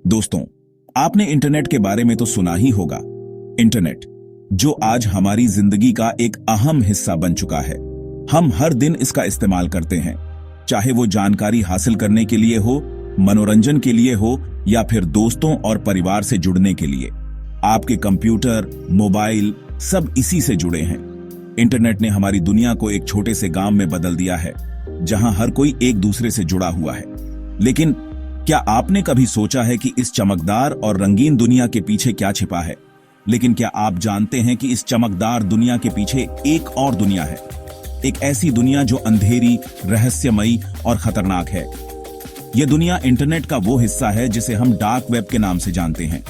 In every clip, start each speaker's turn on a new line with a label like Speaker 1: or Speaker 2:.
Speaker 1: दोस्तों, आपने इंटरनेट के बारे में तो सुना ही होगा। इंटरनेट जो आज हमारी जिंदगी का एक अहम हिस्सा बन चुका है। हम हर दिन इसका इस्तेमाल करते हैं, चाहे वो जानकारी हासिल करने के लिए हो, मनोरंजन के लिए हो या फिर दोस्तों और परिवार से जुड़ने के लिए। आपके कंप्यूटर, मोबाइल सब इसी से जुड़े हैं। इंटरनेट ने हमारी दुनिया को एक छोटे से गांव में बदल दिया है, जहां हर कोई एक दूसरे से जुड़ा हुआ है। लेकिन क्या आपने कभी सोचा है कि इस चमकदार और रंगीन दुनिया के पीछे क्या छिपा है? लेकिन क्या आप जानते हैं कि इस चमकदार दुनिया के पीछे एक और दुनिया है? एक ऐसी दुनिया जो अंधेरी, रहस्यमयी और खतरनाक है। यह दुनिया इंटरनेट का वो हिस्सा है जिसे हम डार्क वेब के नाम से जानते हैं।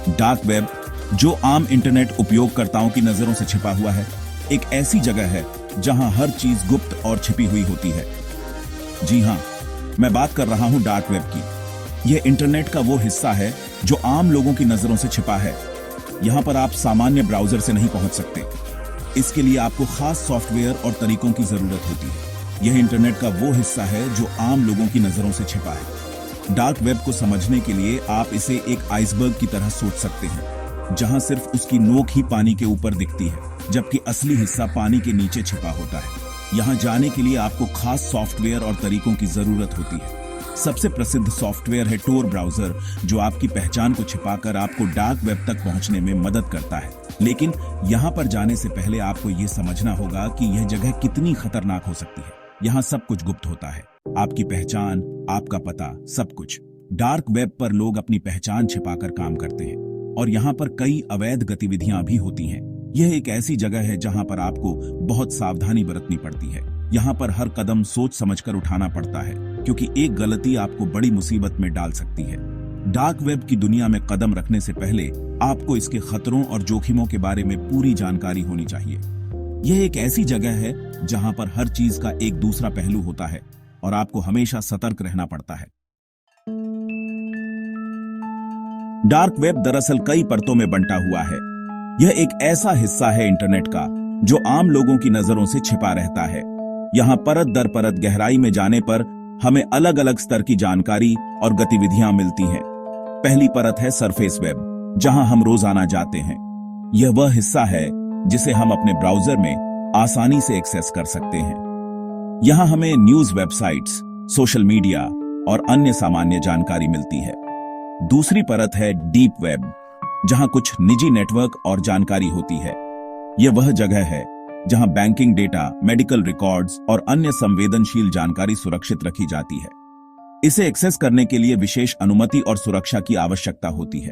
Speaker 1: डार्क वेब जो आम इंटरनेट उपयोगकर्ताओं की नजरों से छिपा हुआ है, एक ऐसी जगह है जहां हर चीज गुप्त और छिपी हुई होती है। जी हां, मैं बात कर रहा हूं डार्क वेब की। यह इंटरनेट का वो हिस्सा है जो आम लोगों की नजरों से छिपा है। यहां पर आप सामान्य ब्राउजर से नहीं पहुंच सकते। इसके लिए आपको खास सॉफ्टवेयर और तरीकों की जरूरत होती है। यह इंटरनेट का वो हिस्सा है जो आम लोगों की नजरों से छिपा है। डार्क वेब को समझने के लिए आप इसे एक आइसबर्ग की तरह सोच सकते हैं, जहां सिर्फ उसकी नोक ही पानी के ऊपर दिखती है, जबकि असली हिस्सा पानी के नीचे छिपा होता है। यहां जाने के लिए आपको खास सॉफ्टवेयर और तरीकों की जरूरत होती है। सबसे प्रसिद्ध सॉफ्टवेयर है टोर ब्राउजर, जो आपकी पहचान को छिपाकर आपको डार्क वेब तक पहुंचने में मदद करता है। लेकिन यहां पर जाने से पहले आपको यह समझना होगा कि यह जगह कितनी खतरनाक हो सकती है। यहां सब कुछ गुप्त होता है, आपकी पहचान, आपका पता, सब कुछ। डार्क वेब पर लोग अपनी पहचान छिपाकर काम करते हैं और यहाँ पर कई अवैध गतिविधियां भी होती हैं। यह एक ऐसी जगह है जहां पर आपको बहुत सावधानी बरतनी पड़ती है। यहाँ पर हर कदम सोच समझकर उठाना पड़ता है, क्योंकि एक गलती आपको बड़ी मुसीबत में डाल सकती है। डार्क वेब की दुनिया में कदम रखने से पहले आपको इसके खतरों और जोखिमों के बारे में पूरी जानकारी होनी चाहिए। यह एक ऐसी जगह है जहां पर हर चीज का एक दूसरा पहलू होता है और आपको हमेशा सतर्क रहना पड़ता है। डार्क वेब दरअसल कई परतों में बंटा हुआ है। यह एक ऐसा हिस्सा है इंटरनेट का जो आम लोगों की नजरों से छिपा रहता है। यहाँ परत दर परत गहराई में जाने पर हमें अलग अलग स्तर की जानकारी और गतिविधियां मिलती हैं। पहली परत है सरफेस वेब, जहां हम रोजाना जाते हैं। यह वह हिस्सा है जिसे हम अपने ब्राउजर में आसानी से एक्सेस कर सकते हैं। यहाँ हमें न्यूज वेबसाइट्स, सोशल मीडिया और अन्य सामान्य जानकारी मिलती है। दूसरी परत है डीप वेब, जहां कुछ निजी नेटवर्क और जानकारी होती है। यह वह जगह है जहां बैंकिंग डेटा, मेडिकल रिकॉर्ड्स और अन्य संवेदनशील जानकारी सुरक्षित रखी जाती है। इसे एक्सेस करने के लिए विशेष अनुमति और सुरक्षा की आवश्यकता होती है।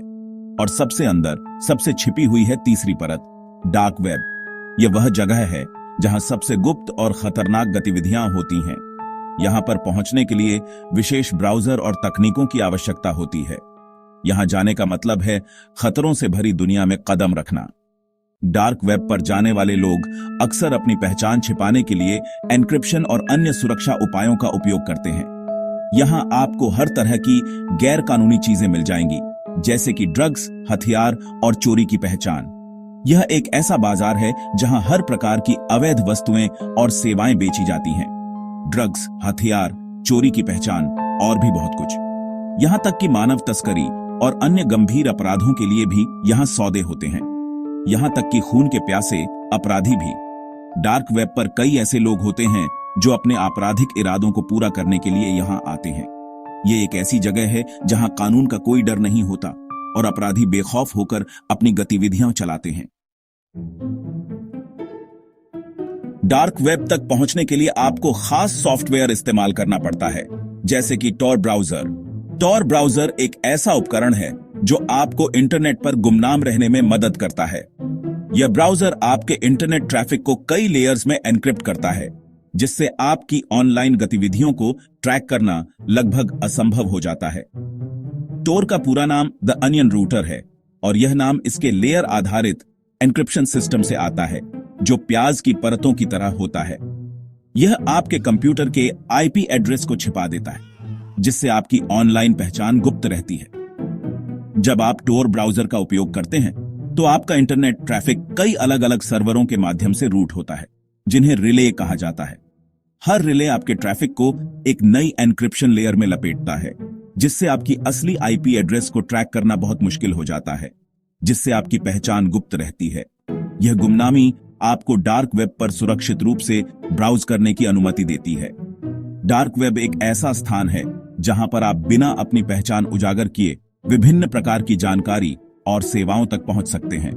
Speaker 1: और सबसे अंदर, सबसे छिपी हुई है तीसरी परत, डार्क वेब। यह वह जगह है जहां सबसे गुप्त और खतरनाक गतिविधियां होती हैं। यहां पर पहुंचने के लिए विशेष ब्राउजर और तकनीकों की आवश्यकता होती है। यहां जाने का मतलब है खतरों से भरी दुनिया में कदम रखना। डार्क वेब पर जाने वाले लोग अक्सर अपनी पहचान छिपाने के लिए एन्क्रिप्शन और अन्य सुरक्षा उपायों का उपयोग करते हैं। यहां आपको हर तरह की गैर कानूनी चीजें मिल जाएंगी, जैसे कि ड्रग्स, हथियार और चोरी की पहचान। यह एक ऐसा बाजार है जहां हर प्रकार की अवैध वस्तुएं और सेवाएं बेची जाती हैं। ड्रग्स, हथियार, चोरी की पहचान और भी बहुत कुछ। यहां तक कि मानव तस्करी और अन्य गंभीर अपराधों के लिए भी यहां सौदे होते हैं। यहां तक कि खून के प्यासे अपराधी भी। डार्क वेब पर कई ऐसे लोग होते हैं जो अपने आपराधिक इरादों को पूरा करने के लिए यहां आते हैं। यह एक ऐसी जगह है जहां कानून का कोई डर नहीं होता और अपराधी बेखौफ होकर अपनी गतिविधियां चलाते हैं। डार्क वेब तक पहुंचने के लिए आपको खास सॉफ्टवेयर इस्तेमाल करना पड़ता है, जैसे कि टॉर ब्राउजर। टॉर ब्राउजर एक ऐसा उपकरण है जो आपको इंटरनेट पर गुमनाम रहने में मदद करता है। यह ब्राउजर आपके इंटरनेट ट्रैफिक को कई लेयर्स में एन्क्रिप्ट करता है, जिससे आपकी ऑनलाइन गतिविधियों को ट्रैक करना लगभग असंभव हो जाता है। टोर का पूरा नाम द अनियन रूटर है और यह नाम इसके लेयर आधारित एन्क्रिप्शन सिस्टम से आता है, जो प्याज की परतों की तरह होता है। यह आपके कंप्यूटर के आईपी एड्रेस को छिपा देता है, जिससे आपकी ऑनलाइन पहचान गुप्त रहती है। जब आप टोर ब्राउजर का उपयोग करते हैं, तो आपका इंटरनेट ट्रैफिक कई अलग अलग सर्वरों के माध्यम से रूट होता है, जिन्हें रिले कहा जाता है। हर रिले आपके ट्रैफिक को एक नई एन्क्रिप्शन लेयर में लपेटता है। जिससे आपकी असली आईपी एड्रेस को ट्रैक करना बहुत मुश्किल हो जाता है, जिससे आपकी पहचान गुप्त रहती है। यह गुमनामी आपको डार्क वेब पर सुरक्षित रूप से ब्राउज करने की अनुमति देती है। डार्क वेब एक ऐसा स्थान है जहां पर आप बिना अपनी पहचान उजागर किए विभिन्न प्रकार की जानकारी और सेवाओं तक पहुंच सकते हैं।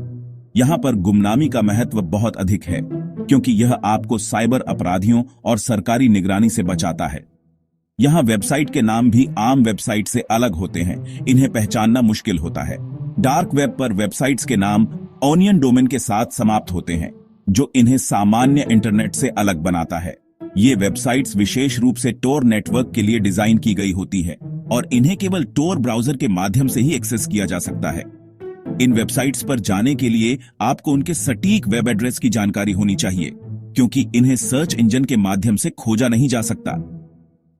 Speaker 1: यहां पर गुमनामी का महत्व बहुत अधिक है, क्योंकि यह आपको साइबर अपराधियों और सरकारी निगरानी से बचाता है। यहां वेबसाइट के नाम भी आम वेबसाइट से अलग होते हैं, इन्हें पहचानना मुश्किल होता है। डार्क वेब पर वेबसाइट्स के नाम ऑनियन डोमेन के साथ समाप्त होते हैं, जो इन्हें सामान्य इंटरनेट से अलग बनाता है। ये वेबसाइट्स विशेष रूप से टोर नेटवर्क के लिए डिजाइन की गई होती है और इन्हें केवल टोर ब्राउजर के माध्यम से ही एक्सेस किया जा सकता है। इन वेबसाइट्स पर जाने के लिए आपको उनके सटीक वेब एड्रेस की जानकारी होनी चाहिए, क्योंकि इन्हें सर्च इंजन के माध्यम से खोजा नहीं जा सकता।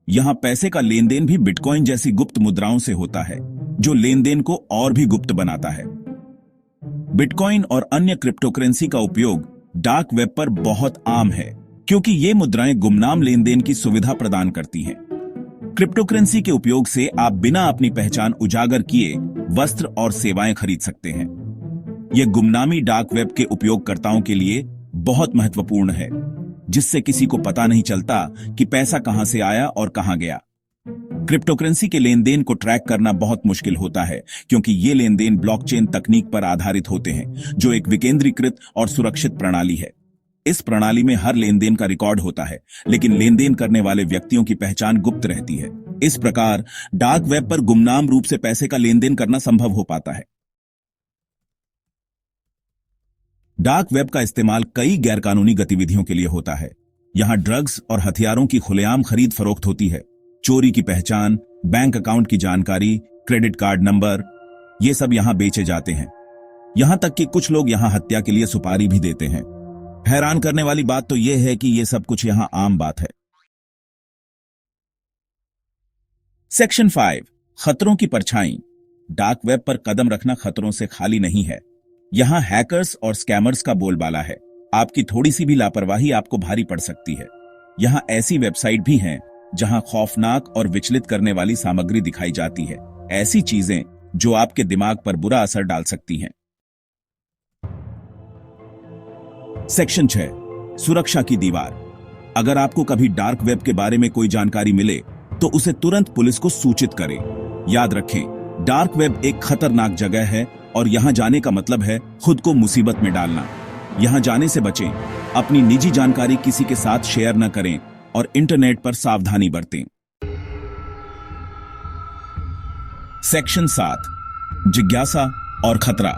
Speaker 1: यहां पैसे का लेन देन भी बिटकॉइन जैसी गुप्त मुद्राओं से होता है, जो लेन देन को और भी गुप्त बनाता है। बिटकॉइन और अन्य क्रिप्टोकरेंसी का उपयोग डार्क वेब पर बहुत आम है, क्योंकि ये मुद्राएं गुमनाम लेन देन की सुविधा प्रदान करती हैं। क्रिप्टोकरेंसी के उपयोग से आप बिना अपनी पहचान उजागर किए वस्त्र और सेवाएं खरीद सकते हैं। यह गुमनामी डार्क वेब के उपयोगकर्ताओं के लिए बहुत महत्वपूर्ण है, जिससे किसी को पता नहीं चलता कि पैसा कहां से आया और कहां गया। क्रिप्टोकरेंसी के लेन देन को ट्रैक करना बहुत मुश्किल होता है, क्योंकि ये लेन देन ब्लॉकचेन तकनीक पर आधारित होते हैं, जो एक विकेंद्रीकृत और सुरक्षित प्रणाली है। इस प्रणाली में हर लेन देन का रिकॉर्ड होता है, लेकिन लेन देन करने वाले व्यक्तियों की पहचान गुप्त रहती है। इस प्रकार डार्क वेब पर गुमनाम रूप से पैसे का लेन देन करना संभव हो पाता है। डार्क वेब का इस्तेमाल कई गैरकानूनी गतिविधियों के लिए होता है। यहां ड्रग्स और हथियारों की खुलेआम खरीद फरोख्त होती है। चोरी की पहचान, बैंक अकाउंट की जानकारी, क्रेडिट कार्ड नंबर, ये सब यहां बेचे जाते हैं। यहां तक कि कुछ लोग यहां हत्या के लिए सुपारी भी देते हैं। हैरान करने वाली बात तो यह है कि यह सब कुछ यहां आम बात है। सेक्शन 5, खतरों की परछाई। डार्क वेब पर कदम रखना खतरों से खाली नहीं है। यहां हैकर्स और स्कैमर्स का बोलबाला है। आपकी थोड़ी सी भी लापरवाही आपको भारी पड़ सकती है। यहां ऐसी वेबसाइट भी हैं जहां खौफनाक और विचलित करने वाली सामग्री दिखाई जाती है, ऐसी चीजें जो आपके दिमाग पर बुरा असर डाल सकती हैं। सेक्शन 6, सुरक्षा की दीवार। अगर आपको कभी डार्क वेब के बारे में कोई जानकारी मिले तो उसे तुरंत पुलिस को सूचित करें। याद रखें, डार्क वेब एक खतरनाक जगह है और यहां जाने का मतलब है खुद को मुसीबत में डालना। यहां जाने से बचें, अपनी निजी जानकारी किसी के साथ शेयर न करें और इंटरनेट पर सावधानी बरतें। सेक्शन 7, जिज्ञासा और खतरा।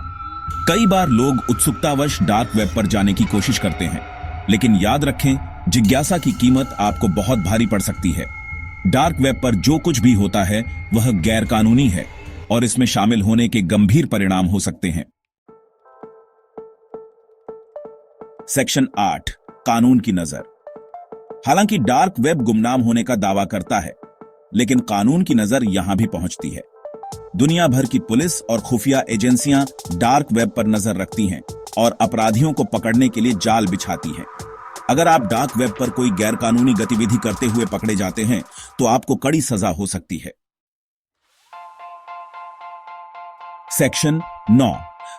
Speaker 1: कई बार लोग उत्सुकतावश डार्क वेब पर जाने की कोशिश करते हैं, लेकिन याद रखें, जिज्ञासा की कीमत आपको बहुत भारी पड़ सकती है। डार्क वेब पर जो कुछ भी होता है वह गैरकानूनी है और इसमें शामिल होने के गंभीर परिणाम हो सकते हैं। सेक्शन 8, कानून की नजर। हालांकि डार्क वेब गुमनाम होने का दावा करता है, लेकिन कानून की नजर यहां भी पहुंचती है। दुनिया भर की पुलिस और खुफिया एजेंसियां डार्क वेब पर नजर रखती हैं और अपराधियों को पकड़ने के लिए जाल बिछाती हैं। अगर आप डार्क वेब पर कोई गैरकानूनी गतिविधि करते हुए पकड़े जाते हैं तो आपको कड़ी सजा हो सकती है। सेक्शन 9,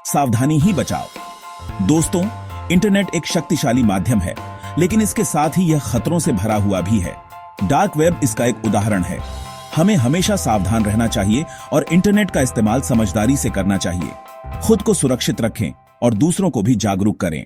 Speaker 1: सावधानी ही बचाओ। दोस्तों, इंटरनेट एक शक्तिशाली माध्यम है, लेकिन इसके साथ ही यह खतरों से भरा हुआ भी है। डार्क वेब इसका एक उदाहरण है। हमें हमेशा सावधान रहना चाहिए और इंटरनेट का इस्तेमाल समझदारी से करना चाहिए। खुद को सुरक्षित रखें और दूसरों को भी जागरूक करें।